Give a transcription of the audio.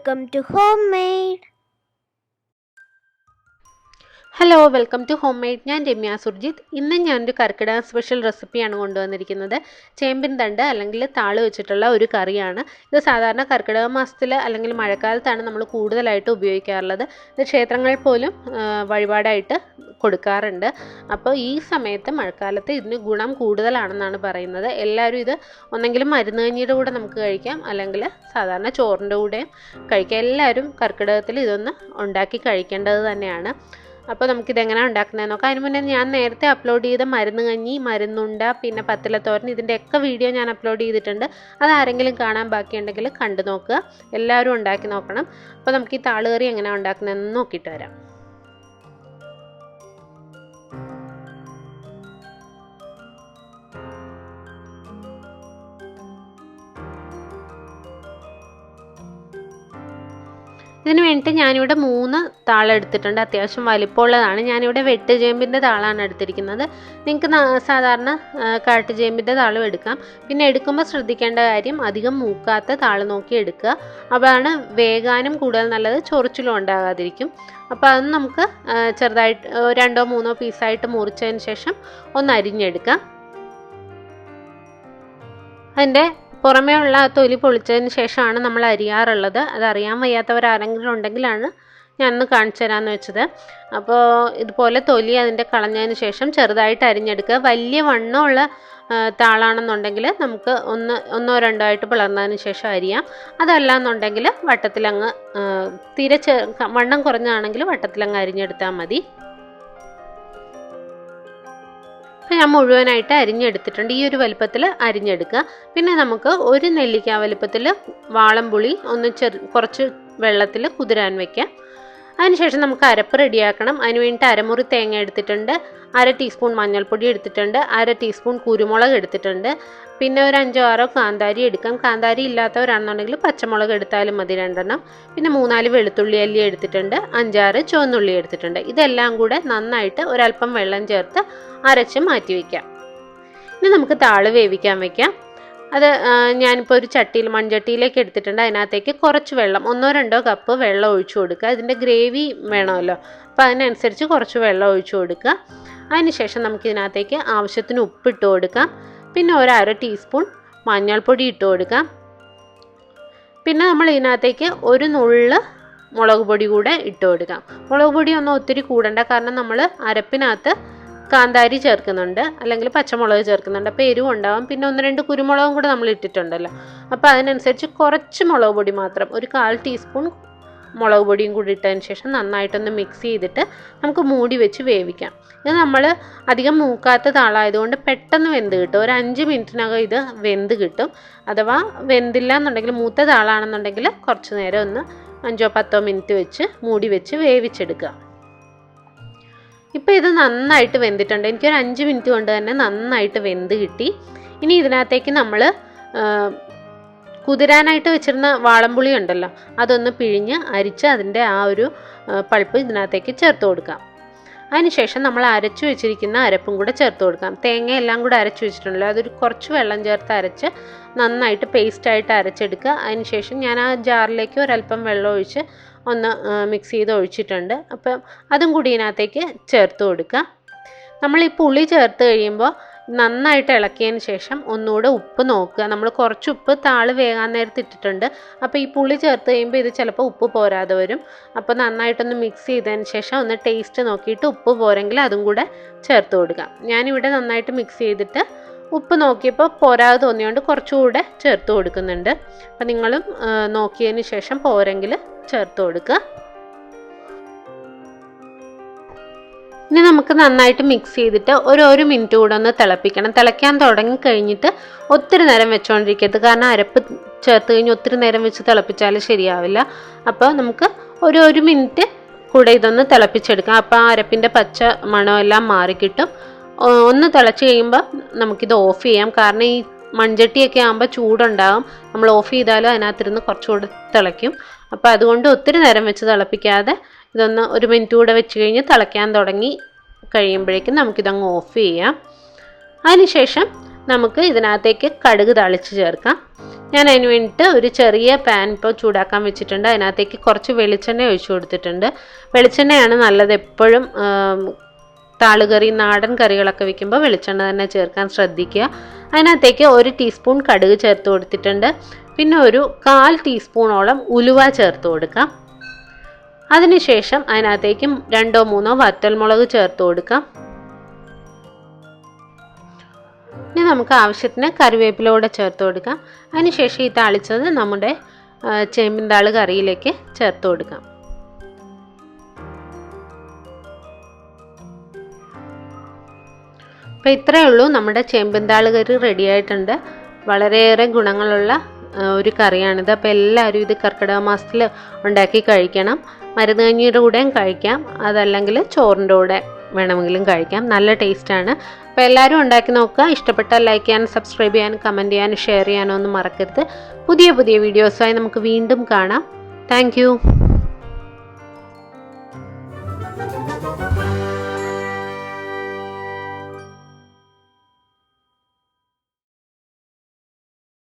Welcome to Homemade. Hello welcome to homemade. ഞാൻ രമ്യ സുർജിത്ത്. ഇന്ന് ഞാനൊരു കർക്കിടക സ്പെഷ്യൽ റെസിപ്പിയാണ് കൊണ്ടുവന്നിരിക്കുന്നത്. ചേമ്പിൻ തണ്ട് അല്ലെങ്കിൽ താള് വെച്ചിട്ടുള്ള ഒരു കറിയാണ്. ഇത് സാധാരണ കർക്കിടക മാസത്തിൽ അല്ലെങ്കിൽ മഴക്കാലത്താണ് നമ്മൾ കൂടുതലായിട്ട് ഉപയോഗിക്കാറുള്ളത്. ഇത് ക്ഷേത്രങ്ങളിൽ പോലും വഴിപാടായിട്ട് കൊടുക്കാറുണ്ട്. അപ്പോൾ ഈ സമയത്ത് മഴക്കാലത്ത് ഇതിന് ഗുണം കൂടുതലാണെന്നാണ് പറയുന്നത്. എല്ലാവരും ഇത് ഒന്നെങ്കിലും മരുന്ന് കഞ്ഞിയുടെ കൂടെ നമുക്ക് കഴിക്കാം, അല്ലെങ്കിൽ സാധാരണ ചോറിൻ്റെ കൂടെയും കഴിക്കാം. എല്ലാവരും കർക്കിടകത്തിൽ ഇതൊന്ന് ഉണ്ടാക്കി കഴിക്കേണ്ടത് തന്നെയാണ്. അപ്പോൾ നമുക്കിതെങ്ങനെയാണ് ഉണ്ടാക്കുന്നതെന്ന് നോക്കാം. അതിന് മുന്നേ ഞാൻ നേരത്തെ അപ്ലോഡ് ചെയ്ത മരുന്ന് കഞ്ഞി, മരുന്നുണ്ട, പിന്നെ പത്തിലത്തോരൻ, ഇതിൻ്റെയൊക്കെ വീഡിയോ ഞാൻ അപ്ലോഡ് ചെയ്തിട്ടുണ്ട്. അതാരെങ്കിലും കാണാൻ ബാക്കിയുണ്ടെങ്കിൽ കണ്ടു നോക്കുക. എല്ലാവരും ഉണ്ടാക്കി നോക്കണം. അപ്പോൾ നമുക്ക് ഈ താളുകറി എങ്ങനെയാണ് ഉണ്ടാക്കുന്നതെന്ന് നോക്കിയിട്ട് വരാം. ഇതിന് വേണ്ടിയിട്ട് ഞാനിവിടെ 3 താളം എടുത്തിട്ടുണ്ട്. അത്യാവശ്യം വലിപ്പമുള്ളതാണ്. ഞാനിവിടെ വെട്ട് ചേമ്പിൻ്റെ താളാണ് എടുത്തിരിക്കുന്നത്. നിങ്ങൾക്ക് സാധാരണ കാട്ടുചേമ്പിൻ്റെ താളും എടുക്കാം. പിന്നെ എടുക്കുമ്പോൾ ശ്രദ്ധിക്കേണ്ട കാര്യം അധികം മൂക്കാത്ത താള് നോക്കി എടുക്കുക. അതാണ് വേകാനും കൂടുതൽ നല്ലത്, ചൊറിച്ചിലും ഉണ്ടാകാതിരിക്കും. അപ്പോൾ അത് നമുക്ക് ചെറുതായിട്ട് 2-3 പീസായിട്ട് മുറിച്ചതിന് ശേഷം ഒന്ന് അരിഞ്ഞെടുക്കാം. അതിൻ്റെ പുറമേ ഉള്ള തൊലി പൊളിച്ചതിന് ശേഷമാണ് നമ്മൾ അരിയാറുള്ളത്. അതറിയാൻ വയ്യാത്തവരാരെങ്കിലും ഉണ്ടെങ്കിലാണ് ഞാനൊന്ന് കാണിച്ചു തരാമെന്ന് വെച്ചത്. അപ്പോൾ ഇതുപോലെ തൊലി അതിൻ്റെ കളഞ്ഞതിന് ശേഷം ചെറുതായിട്ട് അരിഞ്ഞെടുക്കുക. വലിയ വണ്ണമുള്ള താളാണെന്നുണ്ടെങ്കിൽ നമുക്ക് ഒന്നോ രണ്ടോ ആയിട്ട് പിളർന്നതിന് ശേഷം അരിയാം. അതല്ല എന്നുണ്ടെങ്കിൽ വട്ടത്തിലങ്ങ് തീരെ വണ്ണം കുറഞ്ഞാണെങ്കിൽ വട്ടത്തിലങ്ങ് അരിഞ്ഞെടുത്താൽ മതി. ഞാൻ മുഴുവനായിട്ട് അരിഞ്ഞെടുത്തിട്ടുണ്ട്. ഈ ഒരു വലുപ്പത്തിൽ അരിഞ്ഞെടുക്കുക. പിന്നെ നമുക്ക് ഒരു നെല്ലിക്ക വലുപ്പത്തിൽ വാളംപുളി ഒന്ന് കുറച്ച് വെള്ളത്തിൽ കുതിരാൻ വയ്ക്കാം. അതിനുശേഷം നമുക്ക് അരപ്പ് റെഡിയാക്കണം. അതിന് വേണ്ടിയിട്ട് അരമുറി തേങ്ങ എടുത്തിട്ടുണ്ട്, 1/2 ടീസ്പൂൺ മഞ്ഞൾപ്പൊടി എടുത്തിട്ടുണ്ട്, 1/2 ടീസ്പൂൺ കുരുമുളക് എടുത്തിട്ടുണ്ട്, പിന്നെ ഒരു 5-6 കാന്താരി എടുക്കാം. കാന്താരി ഇല്ലാത്തവരാണെന്നുണ്ടെങ്കിൽ പച്ചമുളക് എടുത്താലും മതി 2 പിന്നെ 3-4 വെളുത്തുള്ളി അല്ലി എടുത്തിട്ടുണ്ട്, 5-6 ചുവന്നുള്ളി എടുത്തിട്ടുണ്ട്. ഇതെല്ലാം കൂടെ നന്നായിട്ട് ഒരല്പം വെള്ളം ചേർത്ത് അരച്ച് മാറ്റി വയ്ക്കാം. ഇനി നമുക്ക് താള് വേവിക്കാൻ വയ്ക്കാം. അത് ഞാനിപ്പോൾ ഒരു മൺചട്ടിയിലേക്ക് എടുത്തിട്ടുണ്ട്. അതിനകത്തേക്ക് കുറച്ച് വെള്ളം, 1-2 കപ്പ് വെള്ളം ഒഴിച്ചു കൊടുക്കുക. ഇതിൻ്റെ ഗ്രേവി വേണമല്ലോ, അപ്പോൾ അതിനനുസരിച്ച് കുറച്ച് വെള്ളം ഒഴിച്ചു കൊടുക്കുക. അതിനുശേഷം നമുക്കിതിനകത്തേക്ക് ആവശ്യത്തിന് ഉപ്പിട്ട് കൊടുക്കാം. പിന്നെ 1/2 ടീസ്പൂൺ മഞ്ഞൾപ്പൊടി ഇട്ട് കൊടുക്കാം. പിന്നെ നമ്മൾ ഇതിനകത്തേക്ക് ഒരു നുള്ള് മുളക് പൊടി കൂടെ ഇട്ട് കൊടുക്കാം. മുളക് പൊടി ഒന്നും ഒത്തിരി കൂടണ്ട, കാരണം നമ്മൾ അരപ്പിനകത്ത് കാന്താരി ചേർക്കുന്നുണ്ട്, അല്ലെങ്കിൽ പച്ചമുളക് ചേർക്കുന്നുണ്ട്. അപ്പോൾ എരിവ് ഉണ്ടാവും. പിന്നെ 1-2 കുരുമുളകും കൂടെ നമ്മൾ ഇട്ടിട്ടുണ്ടല്ലോ, അപ്പോൾ അതിനനുസരിച്ച് കുറച്ച് മുളക് പൊടി മാത്രം, ഒരു 1/4 ടീസ്പൂൺ മുളക് പൊടിയും കൂടി ഇട്ടതിന് ശേഷം നന്നായിട്ടൊന്ന് മിക്സ് ചെയ്തിട്ട് നമുക്ക് മൂടി വെച്ച് വേവിക്കാം. ഇത് നമ്മൾ അധികം മൂക്കാത്ത താളായതുകൊണ്ട് പെട്ടെന്ന് വെന്ത് കിട്ടും. ഒരു 5 മിനിറ്റിനകം ഇത് വെന്ത് കിട്ടും. അഥവാ വെന്തില്ല എന്നുണ്ടെങ്കിൽ, മൂത്ത താളാണെന്നുണ്ടെങ്കിൽ കുറച്ച് നേരം ഒന്ന് 5-10 മിനിറ്റ് വെച്ച് മൂടി വെച്ച് വേവിച്ചെടുക്കുക. ഇപ്പോൾ ഇത് നന്നായിട്ട് വെന്തിട്ടുണ്ട്. എനിക്കൊരു 5 മിനിറ്റ് കൊണ്ട് തന്നെ നന്നായിട്ട് വെന്ത് കിട്ടി. ഇനി ഇതിനകത്തേക്ക് നമ്മൾ കുതിരാനായിട്ട് വെച്ചിരുന്ന വാളംപുളി ഉണ്ടല്ലോ, അതൊന്ന് പിഴിഞ്ഞ് അരിച്ച് അതിൻ്റെ ആ ഒരു പൾപ്പ് ഇതിനകത്തേക്ക് ചേർത്ത് കൊടുക്കാം. അതിനുശേഷം നമ്മൾ അരച്ചു വെച്ചിരിക്കുന്ന അരപ്പും കൂടെ ചേർത്ത് കൊടുക്കാം. തേങ്ങ എല്ലാം കൂടെ അരച്ചു വെച്ചിട്ടുണ്ടല്ലോ, അതൊരു കുറച്ച് വെള്ളം ചേർത്ത് അരച്ച് നന്നായിട്ട് പേസ്റ്റായിട്ട് അരച്ചെടുക്കുക. അതിനുശേഷം ഞാൻ ആ ജാറിലേക്ക് ഒരല്പം വെള്ളം ഒഴിച്ച് ഒന്ന് മിക്സ് ചെയ്ത് ഒഴിച്ചിട്ടുണ്ട്. അപ്പം അതും കൂടി ഇതിനകത്തേക്ക് ചേർത്ത് കൊടുക്കുക. നമ്മൾ ഈ പുളി ചേർത്ത് കഴിയുമ്പോൾ നന്നായിട്ട് ഇളക്കിയതിന് ശേഷം ഒന്നുകൂടെ ഉപ്പ് നോക്കുക. നമ്മൾ കുറച്ച് ഉപ്പ് താള് വേകാൻ നേരത്ത് ഇട്ടിട്ടുണ്ട്. അപ്പോൾ ഈ പുളി ചേർത്ത് കഴിയുമ്പോൾ ഇത് ചിലപ്പോൾ ഉപ്പ് പോരാതെ വരും. അപ്പോൾ നന്നായിട്ടൊന്ന് മിക്സ് ചെയ്തതിന് ശേഷം ഒന്ന് ടേസ്റ്റ് നോക്കിയിട്ട് ഉപ്പ് പോരെങ്കിൽ അതും കൂടെ ചേർത്ത് കൊടുക്കാം. ഞാനിവിടെ നന്നായിട്ട് മിക്സ് ചെയ്തിട്ട് ഉപ്പ് നോക്കിയപ്പോൾ പോരാതെ തോന്നിയോണ്ട് കുറച്ചുകൂടെ ചേർത്ത് കൊടുക്കുന്നുണ്ട്. അപ്പം നിങ്ങളും നോക്കിയതിന് ശേഷം പോരെങ്കിൽ ചേർത്ത് കൊടുക്കുക. ഇനി നമുക്ക് നന്നായിട്ട് മിക്സ് ചെയ്തിട്ട് ഒരു മിനിറ്റ് കൂടെ ഒന്ന് തിളപ്പിക്കണം. തിളയ്ക്കാൻ തുടങ്ങി കഴിഞ്ഞിട്ട് ഒത്തിരി നേരം വെച്ചുകൊണ്ടിരിക്കരുത്, കാരണം അരപ്പ് ചേർത്ത് കഴിഞ്ഞ് ഒത്തിരി നേരം വെച്ച് തിളപ്പിച്ചാൽ ശരിയാവില്ല. അപ്പോൾ നമുക്ക് ഒരു മിനിറ്റ് കൂടെ ഇതൊന്ന് തിളപ്പിച്ചെടുക്കാം. അപ്പോൾ ആ അരപ്പിൻ്റെ പച്ച മണമെല്ലാം മാറിക്കിട്ടും. ഒന്ന് തിളച്ച് കഴിയുമ്പോൾ നമുക്കിത് ഓഫ് ചെയ്യാം, കാരണം ഈ മൺചട്ടിയൊക്കെ ആകുമ്പോൾ ചൂടുണ്ടാകും. നമ്മൾ ഓഫ് ചെയ്താലും അതിനകത്തിരുന്ന് കുറച്ചുകൂടെ തിളയ്ക്കും. അപ്പോൾ അതുകൊണ്ട് ഒത്തിരി നേരം വെച്ച് തിളപ്പിക്കാതെ ഇതൊന്ന് 1 മിനിറ്റ് കൂടെ വെച്ച് കഴിഞ്ഞ് തിളയ്ക്കാൻ തുടങ്ങി കഴിയുമ്പോഴേക്കും നമുക്കിതങ്ങ് ഓഫ് ചെയ്യാം. അതിനുശേഷം നമുക്ക് ഇതിനകത്തേക്ക് കടുക് താളിച്ച് ചേർക്കാം. ഞാൻ അതിന് വേണ്ടിയിട്ട് ഒരു ചെറിയ പാൻ ഇപ്പോൾ ചൂടാക്കാൻ വെച്ചിട്ടുണ്ട്. അതിനകത്തേക്ക് കുറച്ച് വെളിച്ചെണ്ണ ഒഴിച്ചു കൊടുത്തിട്ടുണ്ട്. വെളിച്ചെണ്ണയാണ് നല്ലത് എപ്പോഴും. താളുകറി, നാടൻ കറികളൊക്കെ വയ്ക്കുമ്പോൾ വെളിച്ചെണ്ണ തന്നെ ചേർക്കാൻ ശ്രദ്ധിക്കുക. അതിനകത്തേക്ക് 1 ടീസ്പൂൺ കടുക് ചേർത്ത് കൊടുത്തിട്ടുണ്ട്. പിന്നെ ഒരു 1/4 ടീസ്പൂണോളം ഉലുവ ചേർത്ത് കൊടുക്കാം. അതിനുശേഷം അതിനകത്തേക്ക് 2-3 വറ്റൽമുളക് ചേർത്ത് കൊടുക്കാം. ഇനി നമുക്ക് ആവശ്യത്തിന് കറിവേപ്പില കൂടെ ചേർത്ത് കൊടുക്കാം. അതിനുശേഷം ഈ താളിച്ചത് നമ്മുടെ ചേമ്പിൻ താള് കറിയിലേക്ക് ചേർത്ത് കൊടുക്കാം. അപ്പോൾ ഇത്രയേ ഉള്ളൂ, നമ്മുടെ ചേമ്പിൻ താള് കറി റെഡി ആയിട്ടുണ്ട്. വളരെയേറെ ഗുണങ്ങളുള്ള ഒരു കറിയാണിത്. അപ്പോൾ എല്ലാവരും ഇത് കർക്കിടക മാസത്തിൽ ഉണ്ടാക്കി കഴിക്കണം. മരുന്ന് കഞ്ഞിയുടെ കൂടെയും കഴിക്കാം, അതല്ലെങ്കിൽ ചോറിൻ്റെ കൂടെ വേണമെങ്കിലും കഴിക്കാം. നല്ല ടേസ്റ്റാണ്. അപ്പോൾ എല്ലാവരും ഉണ്ടാക്കി നോക്കുക. ഇഷ്ടപ്പെട്ടാൽ ലൈക്ക് ചെയ്യാനും സബ്സ്ക്രൈബ് ചെയ്യാനും കമൻറ്റ് ചെയ്യാനും ഷെയർ ചെയ്യാനും ഒന്നും മറക്കരുത്. പുതിയ പുതിയ വീഡിയോസായി നമുക്ക് വീണ്ടും കാണാം. Thank you.